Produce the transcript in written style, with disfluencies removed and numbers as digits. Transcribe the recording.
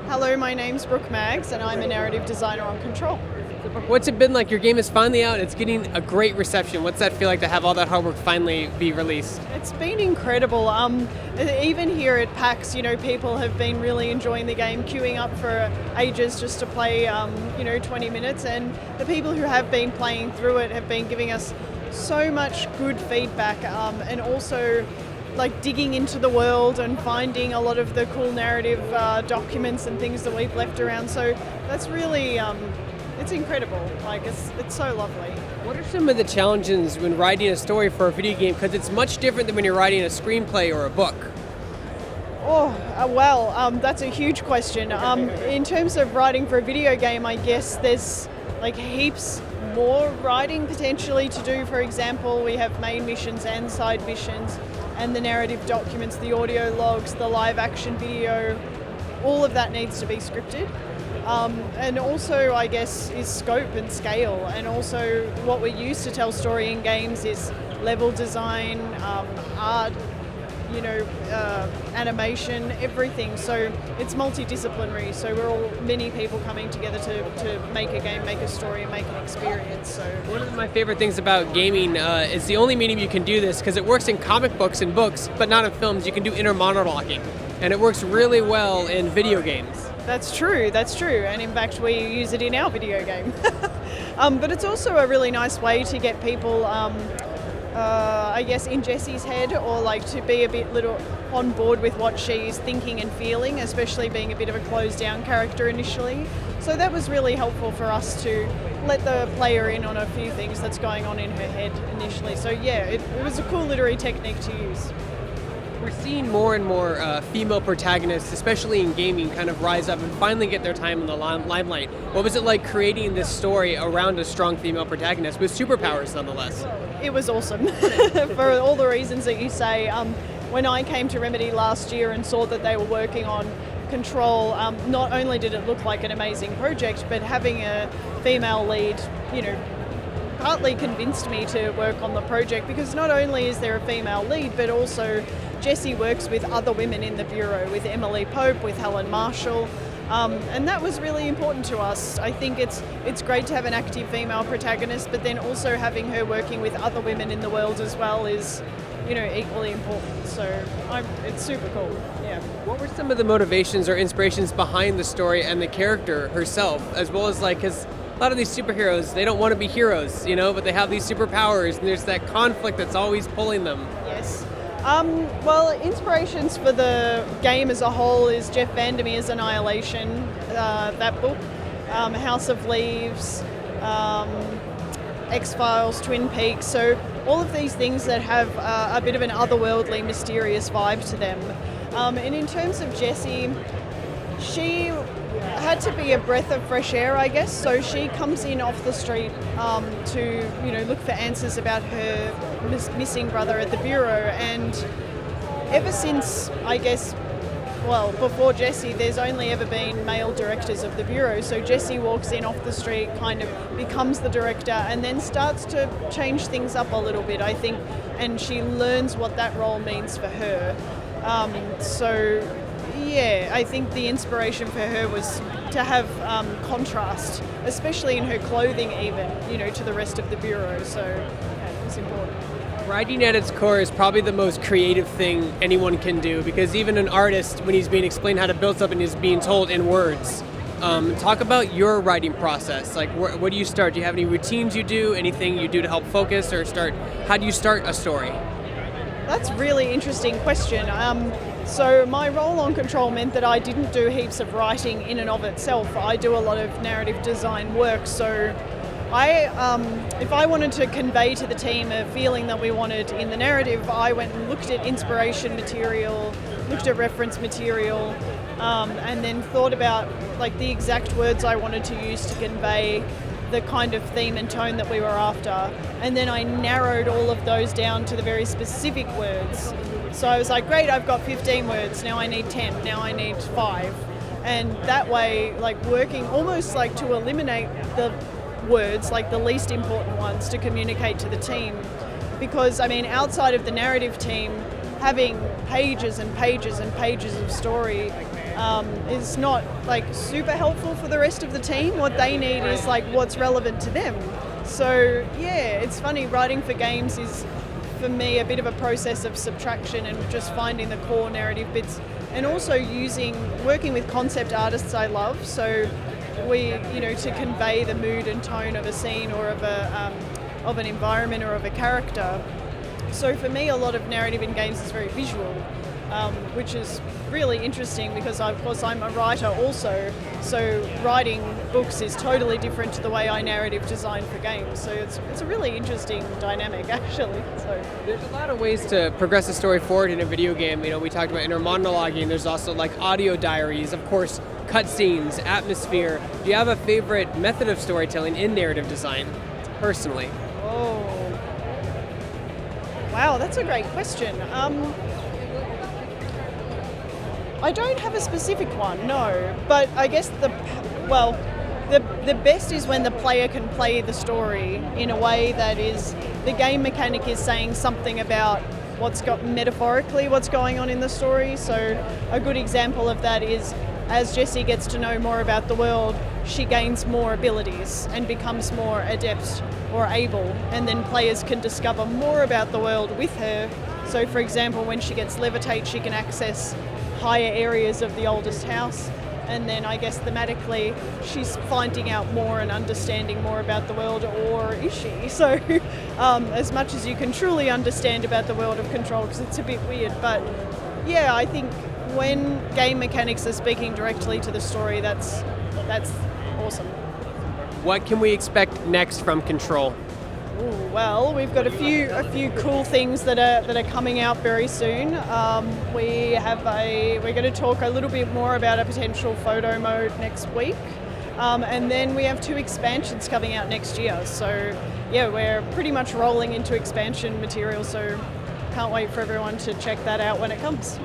Hello, my name's Brooke Maggs, and I'm a narrative designer on Control. What's it been like? Your game is finally out. It's getting a great reception. What's that feel like to have all that hard work finally be released? It's been incredible. Even here at PAX, people have been really enjoying the game, queuing up for ages just to play, 20 minutes. And the people who have been playing through it have been giving us so much good feedback, and also like digging into the world and finding a lot of the cool narrative documents and things that we've left around. So that's really, it's incredible. Like it's so lovely. What are some of the challenges when writing a story for a video game? Because it's much different than when you're writing a screenplay or a book. That's a huge question. In terms of writing for a video game, I guess there's like heaps more writing potentially to do. For example, we have main missions and side missions, and the narrative documents, the audio logs, the live action video, all of that needs to be scripted. And also, I guess, is scope and scale. And also what we use to tell story in games is level design, art, animation, everything. So it's multidisciplinary. So we're all many people coming together to make a game, make a story, and make an experience. So one of my favorite things about gaming is the only medium you can do this, because it works in comic books and books, but not in films. You can do inner monologuing, and it works really well in video games. That's true. And in fact, we use it in our video game. But it's also a really nice way to get people, I guess, in Jessie's head, or like to be a bit little on board with what she's thinking and feeling, especially being a bit of a closed down character initially. So that was really helpful for us to let the player in on a few things that's going on in her head initially. So yeah, it was a cool literary technique to use. We're seeing more and more female protagonists, especially in gaming, kind of rise up and finally get their time in the limelight. What was it like creating this story around a strong female protagonist with superpowers nonetheless? It was awesome for all the reasons that you say. When I came to Remedy last year and saw that they were working on Control, not only did it look like an amazing project, but having a female lead, partly convinced me to work on the project, because not only is there a female lead, but also Jessie works with other women in the Bureau, with Emily Pope, with Helen Marshall, and that was really important to us. I think it's great to have an active female protagonist, but then also having her working with other women in the world as well is, equally important. So it's super cool. Yeah. What were some of the motivations or inspirations behind the story and the character herself, as well as because a lot of these superheroes, they don't want to be heroes, but they have these superpowers, and there's that conflict that's always pulling them. Yes. Inspirations for the game as a whole is Jeff Vandermeer's Annihilation, that book, House of Leaves, X-Files, Twin Peaks, so all of these things that have a bit of an otherworldly, mysterious vibe to them. And in terms of Jessie, she had to be a breath of fresh air, I guess. So she comes in off the street to look for answers about her missing brother at the Bureau. And ever since, I guess, before Jessie, there's only ever been male directors of the Bureau. So Jessie walks in off the street, kind of becomes the director, and then starts to change things up a little bit, I think. And she learns what that role means for her. Yeah, I think the inspiration for her was to have contrast, especially in her clothing even, to the rest of the Bureau. So yeah, it's important. Writing at its core is probably the most creative thing anyone can do, because even an artist, when he's being explained how to build something, is being told in words. Talk about your writing process. Like, where do you start? Do you have any routines you do? Anything you do to help focus or start? How do you start a story? That's a really interesting question. So my role on Control meant that I didn't do heaps of writing in and of itself. I do a lot of narrative design work. So if I wanted to convey to the team a feeling that we wanted in the narrative, I went and looked at inspiration material, looked at reference material, and then thought about the exact words I wanted to use to convey the kind of theme and tone that we were after. And then I narrowed all of those down to the very specific words. So I was like, great, I've got 15 words, now I need 10, now I need 5. And that way, working almost to eliminate the words, the least important ones, to communicate to the team. Because, outside of the narrative team, having pages and pages and pages of story is not like super helpful for the rest of the team. What they need is like what's relevant to them. So yeah, it's funny, writing for games is for me a bit of a process of subtraction and just finding the core narrative bits, and also working with concept artists I love. So to convey the mood and tone of a scene or of an environment or of a character. So for me, a lot of narrative in games is very visual, which is really interesting because of course I'm a writer also, so writing books is totally different to the way I narrative design for games. So it's a really interesting dynamic actually. So there's a lot of ways to progress a story forward in a video game. We talked about inner monologuing. There's also like audio diaries, of course, cutscenes, atmosphere. Do you have a favorite method of storytelling in narrative design, personally? Oh, wow, that's a great question. I don't have a specific one, no. But I guess the best is when the player can play the story in a way that is, the game mechanic is saying something about what's going on in the story. So a good example of that is, as Jessie gets to know more about the world, she gains more abilities and becomes more adept or able, and then players can discover more about the world with her. So for example, when she gets levitate, she can access higher areas of the oldest house, and then I guess thematically she's finding out more and understanding more about the world, or is she? So as much as you can truly understand about the world of Control, because it's a bit weird, but yeah, I think when game mechanics are speaking directly to the story, that's awesome. What can we expect next from Control? Ooh, well, we've got a few cool things that are coming out very soon. We're going to talk a little bit more about a potential photo mode next week, and then we have 2 expansions coming out next year. So yeah, we're pretty much rolling into expansion material. So can't wait for everyone to check that out when it comes.